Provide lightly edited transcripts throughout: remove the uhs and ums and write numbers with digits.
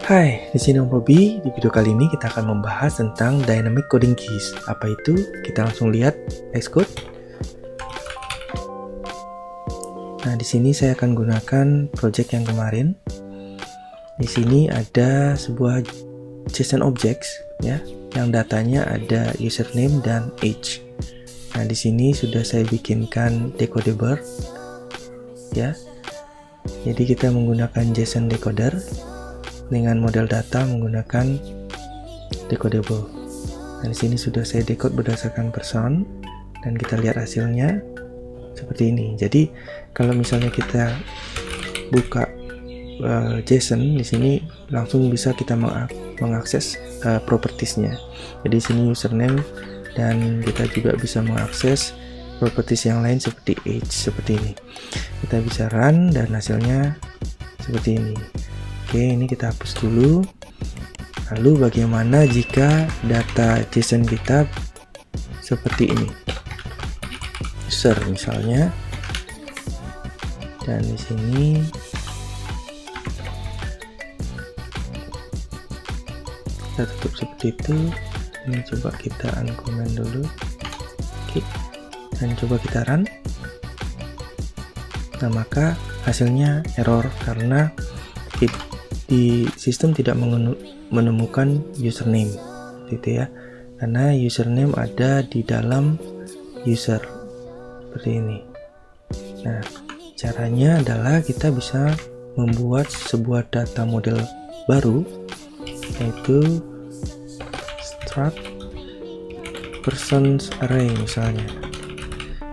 Hai, di sini Om Robi. Di video kali ini kita akan membahas tentang Dynamic Coding Keys. Apa itu? Kita langsung lihat Xcode. Nah, di sini saya akan gunakan project yang kemarin. Di sini ada sebuah JSON objects ya, yang datanya ada username dan age. Nah, di sini sudah saya bikinkan decoder ya. Jadi kita menggunakan JSON decoder dengan model data menggunakan decodable. Nah, di sini sudah saya decode berdasarkan person dan kita lihat hasilnya seperti ini. Jadi kalau misalnya kita buka JSON di sini langsung bisa kita mengakses propertiesnya. Jadi di sini username dan kita juga bisa mengakses properties yang lain seperti age seperti ini. Kita bisa run dan hasilnya seperti ini. Oke, ini kita hapus dulu. Lalu bagaimana jika data JSON kita seperti ini? User misalnya. Dan di sini kita tutup seperti itu. Ini coba kita uncomment dulu. Oke. Dan coba kita run. Nah, maka hasilnya error karena di sistem tidak menemukan username gitu ya, karena username ada di dalam user seperti ini. Nah, caranya adalah kita bisa membuat sebuah data model baru, yaitu struct persons array misalnya,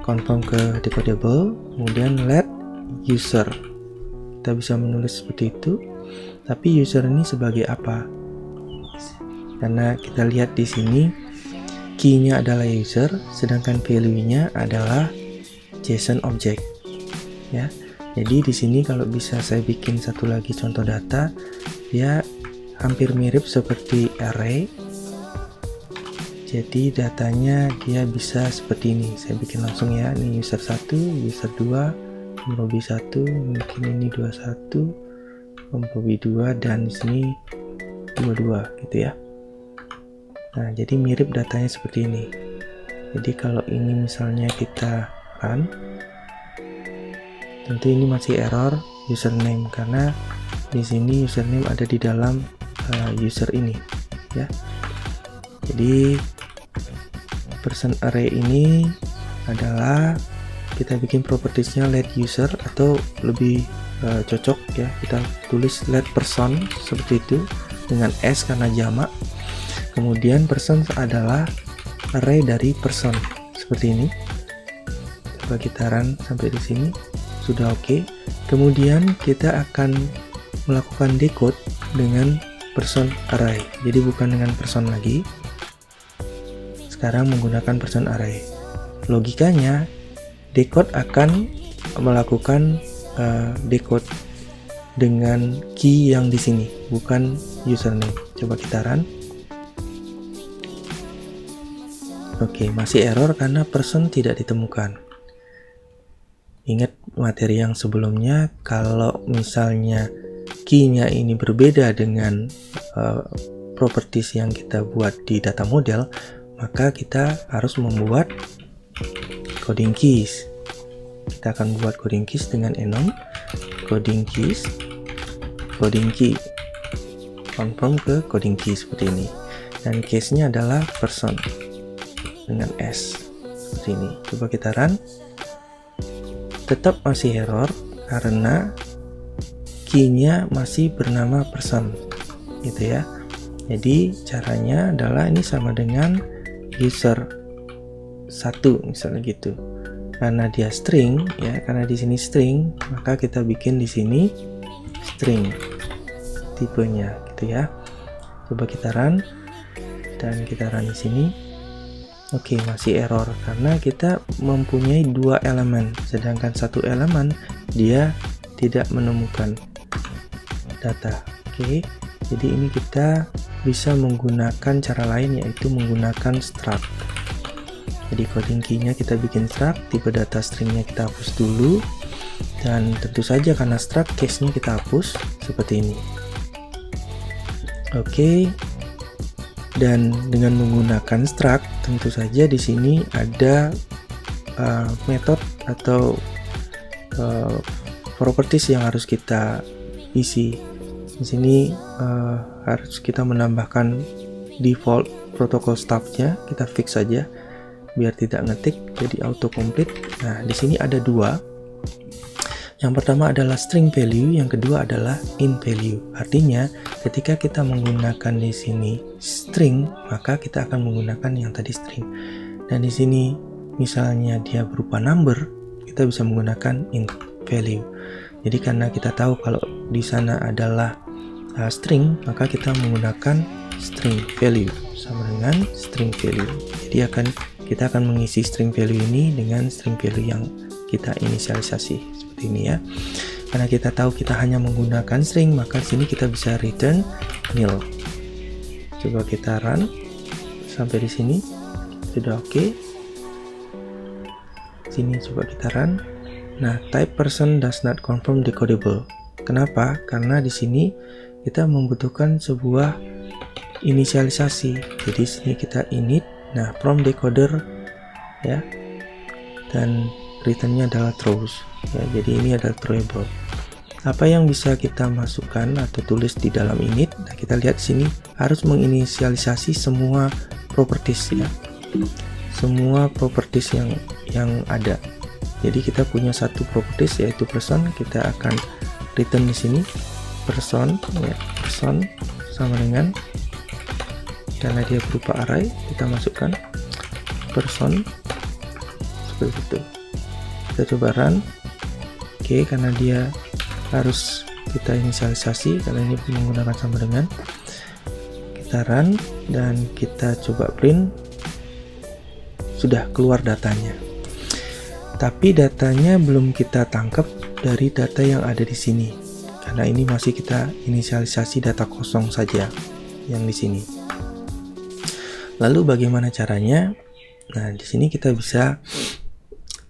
confirm ke decodable, kemudian let user. Kita bisa menulis seperti itu, tapi user ini sebagai apa? Karena kita lihat di sini key-nya adalah user, sedangkan value-nya adalah JSON object. Ya, jadi di sini kalau bisa saya bikin satu lagi contoh data, ya hampir mirip seperti array. Jadi datanya dia bisa seperti ini. Saya bikin langsung ya. Ini user 1, user 2. Robi 1, mungkin ini 21, Robi 2, dan di sini 22 gitu ya. Nah, jadi mirip datanya seperti ini. Jadi kalau ini misalnya kita run, tentu ini masih error username karena di sini username ada di dalam user ini ya. Jadi person array ini adalah kita bikin propertiesnya let user, atau lebih cocok ya kita tulis let person seperti itu dengan s karena jamak. Kemudian person adalah array dari person seperti ini. Coba kita run sampai di sini sudah oke. Kemudian kita akan melakukan decode dengan person array. Jadi bukan dengan person lagi. Sekarang menggunakan person array. Logikanya decode akan melakukan decode dengan key yang di sini, bukan username. Coba kita run. Oke, masih error karena person tidak ditemukan. Ingat materi yang sebelumnya, kalau misalnya key-nya ini berbeda dengan properties yang kita buat di data model, maka kita harus membuat coding keys. Kita akan buat coding keys dengan enum coding keys, coding key, confirm ke coding key seperti ini, dan case-nya adalah person dengan s seperti ini. Coba kita run. Tetap masih error karena key-nya masih bernama person gitu ya. Jadi caranya adalah ini sama dengan user 1 misalnya gitu. Karena dia string ya, karena di sini string, maka kita bikin di sini string tipenya gitu ya. Coba kita run dan kita run di sini. Oke, masih error karena kita mempunyai dua elemen, sedangkan satu elemen dia tidak menemukan data. Oke, jadi ini kita bisa menggunakan cara lain, yaitu menggunakan struct. Jadi coding key-nya kita bikin struct, tipe data stringnya kita hapus dulu, dan tentu saja karena struct case-nya kita hapus seperti ini. Oke. Dan dengan menggunakan struct, tentu saja di sini ada metode atau properties yang harus kita isi. Di sini harus kita menambahkan default protocol stubnya, kita fix saja biar tidak ngetik, jadi auto complete. Nah, di sini ada dua. Yang pertama adalah string value, yang kedua adalah int value. Artinya, ketika kita menggunakan di sini string, maka kita akan menggunakan yang tadi string. Dan di sini misalnya dia berupa number, kita bisa menggunakan int value. Jadi karena kita tahu kalau di sana adalah string, maka kita menggunakan string value sama dengan string value. Jadi kita akan mengisi string value ini dengan string value yang kita inisialisasi. Ini ya, karena kita tahu kita hanya menggunakan string, maka sini kita bisa return nil. Coba kita run sampai di sini sudah oke. Sini coba kita run. Nah, type person does not confirm decodable. Kenapa? Karena di sini kita membutuhkan sebuah inisialisasi. Jadi sini kita init. Nah, from decoder ya, dan returnnya adalah throws ya, jadi ini adalah throwable. Apa yang bisa kita masukkan atau tulis di dalam init? Nah, kita lihat sini harus menginisialisasi semua properties ya, semua properties yang ada. Jadi kita punya satu properties yaitu person, kita akan return di sini person ya, person sama dengan, karena dia berupa array, kita masukkan person seperti itu. Kita coba run. Oke, karena dia harus kita inisialisasi karena ini menggunakan sama dengan, kita run dan kita coba print, sudah keluar datanya. Tapi datanya belum kita tangkap dari data yang ada di sini karena ini masih kita inisialisasi data kosong saja yang di sini. Lalu bagaimana caranya? Nah, di sini kita bisa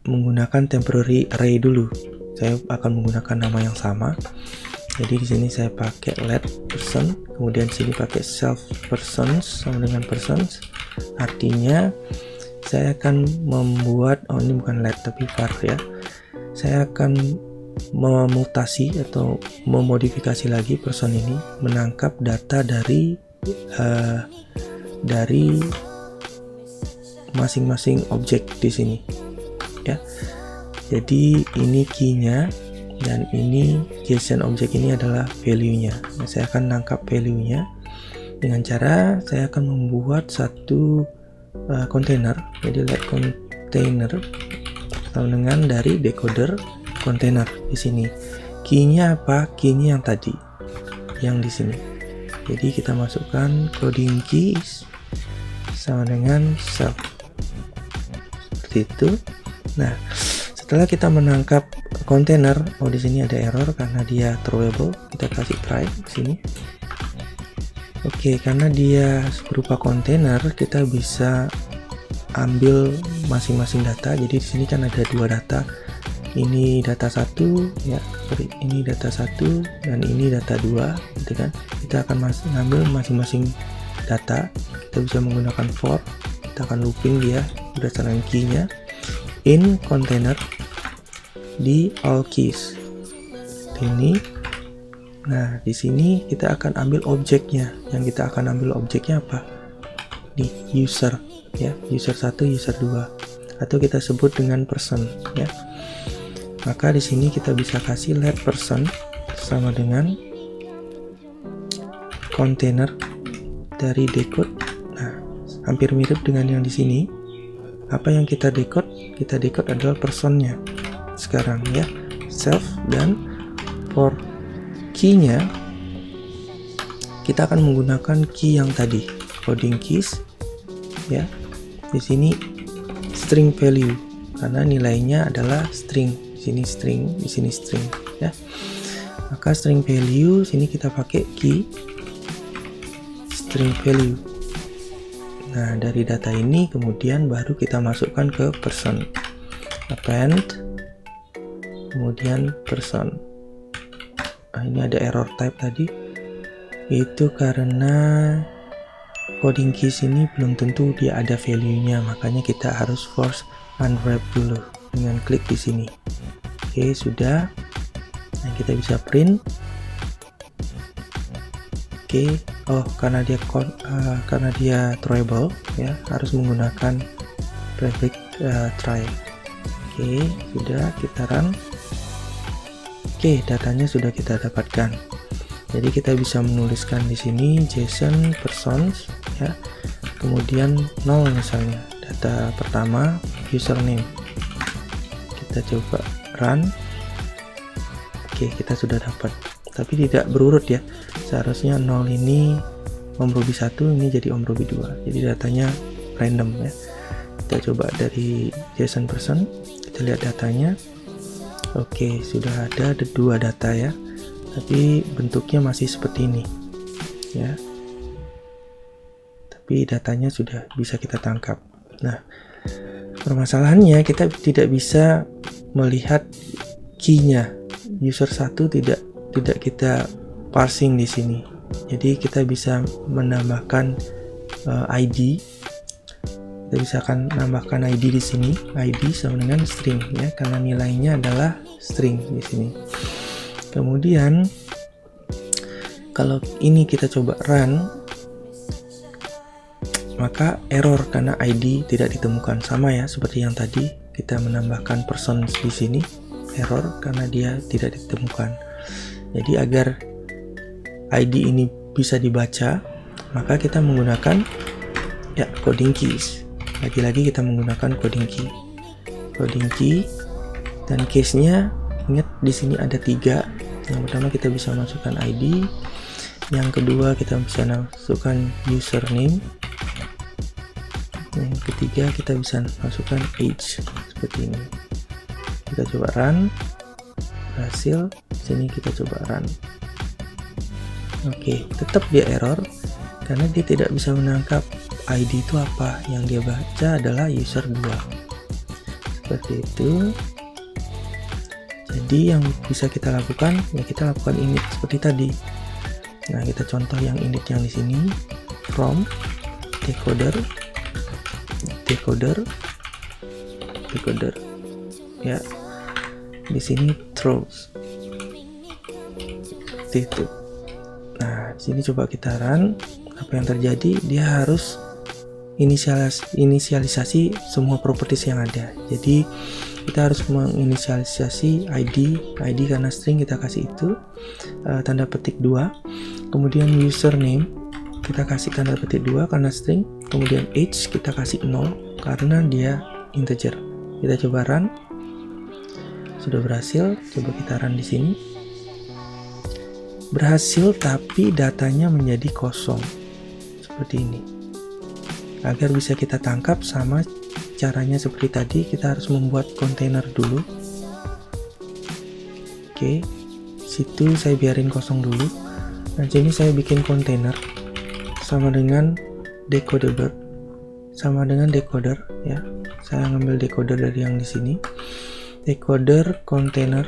menggunakan temporary array dulu. Saya akan menggunakan nama yang sama. Jadi di sini saya pakai let person, kemudian sini pakai self persons sama dengan persons. Artinya saya akan membuat, oh ini bukan let tapi var ya. Saya akan memutasi atau memodifikasi lagi person ini menangkap data dari masing-masing objek di sini. Ya, jadi ini key-nya dan ini JSON objek ini adalah value-nya. Nah, saya akan nangkap value-nya dengan cara saya akan membuat satu container. Jadi let container sama dengan dari decoder container di sini. Key-nya apa? Key-nya yang tadi, yang di sini. Jadi kita masukkan coding keys sama dengan self seperti itu. Nah, setelah kita menangkap kontainer, oh di sini ada error karena dia throwable, kita kasih try di sini. Oke, karena dia berupa kontainer, kita bisa ambil masing-masing data. Jadi di sini kan ada dua data. Ini data satu, ya, ini data satu dan ini data dua, gitu kan? Kita akan ngambil masing-masing data. Kita bisa menggunakan for, kita akan looping dia berdasarkan key-nya. In container di all keys ini. Nah, di sini kita akan ambil objeknya. Yang kita akan ambil objeknya apa? Di user ya, user 1, user 2 atau kita sebut dengan person ya. Maka di sini kita bisa kasih let person sama dengan container dari decode. Nah, hampir mirip dengan yang di sini. Apa yang kita decode? Kita decode adalah personnya sekarang ya, self, dan for key-nya kita akan menggunakan key yang tadi, coding keys ya. Di sini string value karena nilainya adalah string. Di sini string, di sini string ya. Maka string value sini kita pakai key string value. Nah, dari data ini kemudian baru kita masukkan ke person. Append, kemudian person. Nah, ini ada error type tadi. Itu karena coding keys ini belum tentu dia ada value-nya, makanya kita harus force unwrap dulu dengan klik di sini. Oke, sudah. Nah, kita bisa print. Oke, karena dia throwable ya, harus menggunakan prefix try. Oke, sudah, kita run. Oke, datanya sudah kita dapatkan. Jadi kita bisa menuliskan di sini JSON persons ya. Kemudian 0 misalnya. Data pertama username. Kita coba run. Oke, kita sudah dapat. Tapi tidak berurut ya. Seharusnya 0 ini omrobi 1, ini jadi omrobi 2. Jadi datanya random ya. Kita coba dari JSON person, kita lihat datanya. Oke, sudah ada 2 data ya. Tapi bentuknya masih seperti ini ya. Tapi datanya sudah bisa kita tangkap. Nah, permasalahannya kita tidak bisa melihat key-nya. User 1 tidak kita parsing di sini. Jadi kita bisa menambahkan ID. Kita bisa menambahkan ID di sini. ID sama dengan string ya, karena nilainya adalah string di sini. Kemudian kalau ini kita coba run, maka error karena ID tidak ditemukan. Sama ya seperti yang tadi kita menambahkan persons di sini, error karena dia tidak ditemukan. Jadi agar ID ini bisa dibaca, maka kita menggunakan ya coding keys. Lagi-lagi kita menggunakan coding key. Coding key dan case-nya, ingat di sini ada 3. Yang pertama kita bisa masukkan ID, yang kedua kita bisa masukkan username, yang ketiga kita bisa masukkan age seperti ini. Kita coba run, berhasil. Sini kita coba run. Oke, tetap dia error karena dia tidak bisa menangkap ID itu apa. Yang dia baca adalah user 2 seperti itu. Jadi yang bisa kita lakukan ya, kita lakukan init seperti tadi. Nah, kita contoh yang init yang di sini, from decoder ya. Di sini throws itu. Nah, di sini coba kita run. Apa yang terjadi? Dia harus inisialisasi semua properties yang ada. Jadi kita harus menginisialisasi ID karena string kita kasih itu tanda petik 2. Kemudian username kita kasih tanda petik 2 karena string. Kemudian age kita kasih 0 karena dia integer. Kita coba run. Sudah berhasil. Coba kita run di sini. Berhasil, tapi datanya menjadi kosong seperti ini. Agar bisa kita tangkap, sama caranya seperti tadi, kita harus membuat kontainer dulu. Oke, situ saya biarin kosong dulu. Nah, sini saya bikin kontainer sama dengan decoder ya. Saya ngambil decoder dari yang di sini. Decoder kontainer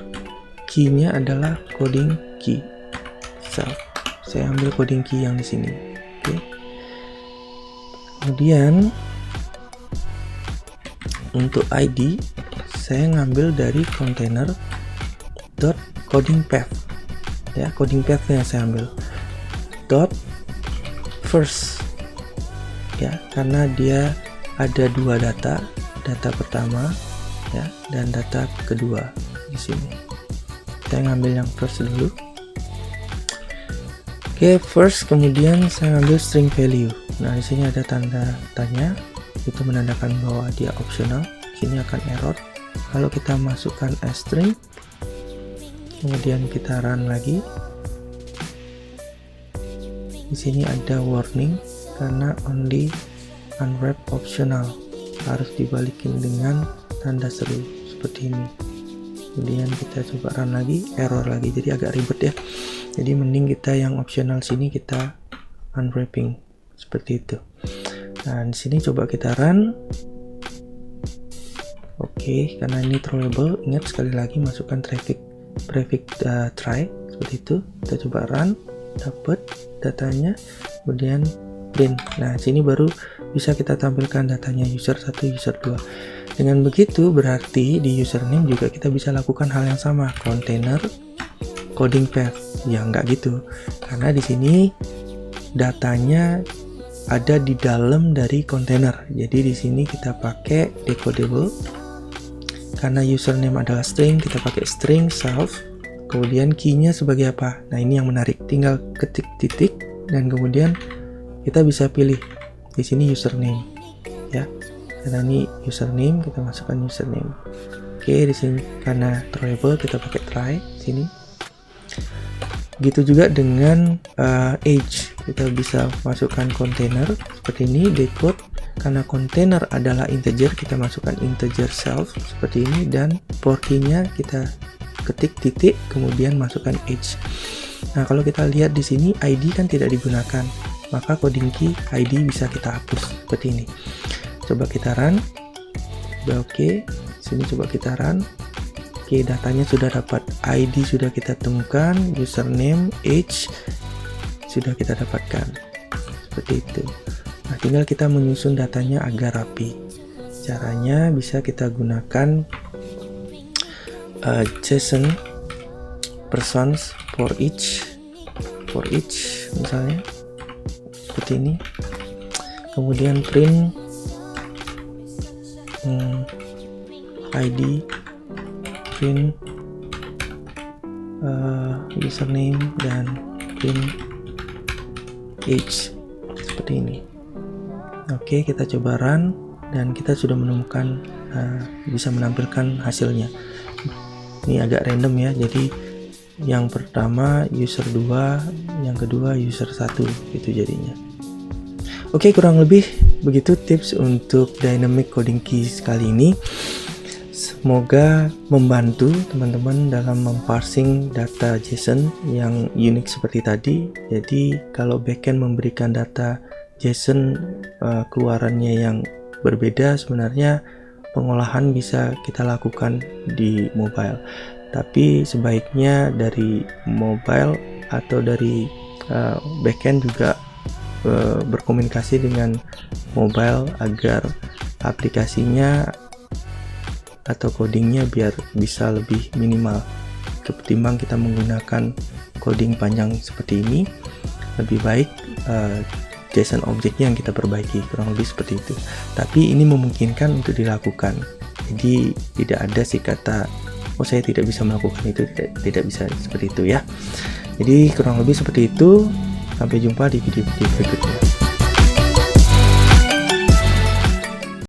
key-nya adalah coding key. Saya ambil coding key yang di sini. Oke. Kemudian untuk ID saya ngambil dari container dot coding path ya, coding pathnya saya ambil dot first ya, karena dia ada 2 data pertama ya dan data kedua di sini. Saya ngambil yang first dulu. Oke, first, kemudian saya ngambil string value. Nah, di sini ada tanda tanya, itu menandakan bahwa dia optional. Sini akan error. Kalau kita masukkan as string, kemudian kita run lagi. Di sini ada warning karena only unwrap optional, harus dibalikin dengan tanda seru seperti ini. Kemudian kita coba run lagi, error lagi, jadi agak ribet ya. Jadi mending kita yang optional sini kita unwrapping seperti itu. Nah, di sini coba kita run. Oke, karena ini throwable, ingat sekali lagi masukkan prefix try seperti itu. Kita coba run. dapat datanya, kemudian print. Nah, sini baru bisa kita tampilkan datanya user 1, user 2. Dengan begitu berarti di username juga kita bisa lakukan hal yang sama, container coding path. Ya enggak gitu. Karena di sini datanya ada di dalam dari kontainer. Jadi di sini kita pakai decodable. Karena username adalah string, kita pakai string self. Kemudian key-nya sebagai apa? Nah, ini yang menarik. Tinggal ketik titik dan kemudian kita bisa pilih di sini username. Ya. Karena ini username, kita masukkan username. Oke, di sini karena throwable kita pakai try sini. Gitu juga dengan age, kita bisa masukkan kontainer seperti ini, decode. Karena kontainer adalah integer, kita masukkan integer self seperti ini, dan for key-nya kita ketik titik kemudian masukkan age. Nah, kalau kita lihat di sini ID kan tidak digunakan, maka coding key ID bisa kita hapus seperti ini. Coba kita run. Udah oke. Sini coba kita run. Oke, datanya sudah dapat, ID sudah kita temukan, username, age sudah kita dapatkan. Seperti itu. Nah, tinggal kita menyusun datanya agar rapi. Caranya bisa kita gunakan JSON persons for each misalnya seperti ini. Kemudian print ID, print username, dan print age seperti ini. Oke, kita coba run dan kita sudah menemukan bisa menampilkan hasilnya. Ini agak random ya, jadi yang pertama user 2, yang kedua user 1 gitu jadinya. Oke, kurang lebih begitu tips untuk dynamic coding keys kali ini. Semoga membantu teman-teman dalam memparsing data JSON yang unik seperti tadi. Jadi kalau backend memberikan data JSON keluarannya yang berbeda, sebenarnya pengolahan bisa kita lakukan di mobile. Tapi sebaiknya dari mobile atau dari backend juga berkomunikasi dengan mobile agar aplikasinya atau codingnya biar bisa lebih minimal ketimbang kita menggunakan coding panjang seperti ini. Lebih baik JSON objeknya yang kita perbaiki, kurang lebih seperti itu. Tapi ini memungkinkan untuk dilakukan, jadi tidak ada sih kata oh saya tidak bisa melakukan itu, tidak bisa seperti itu ya. Jadi kurang lebih seperti itu. Sampai jumpa di video-video berikutnya.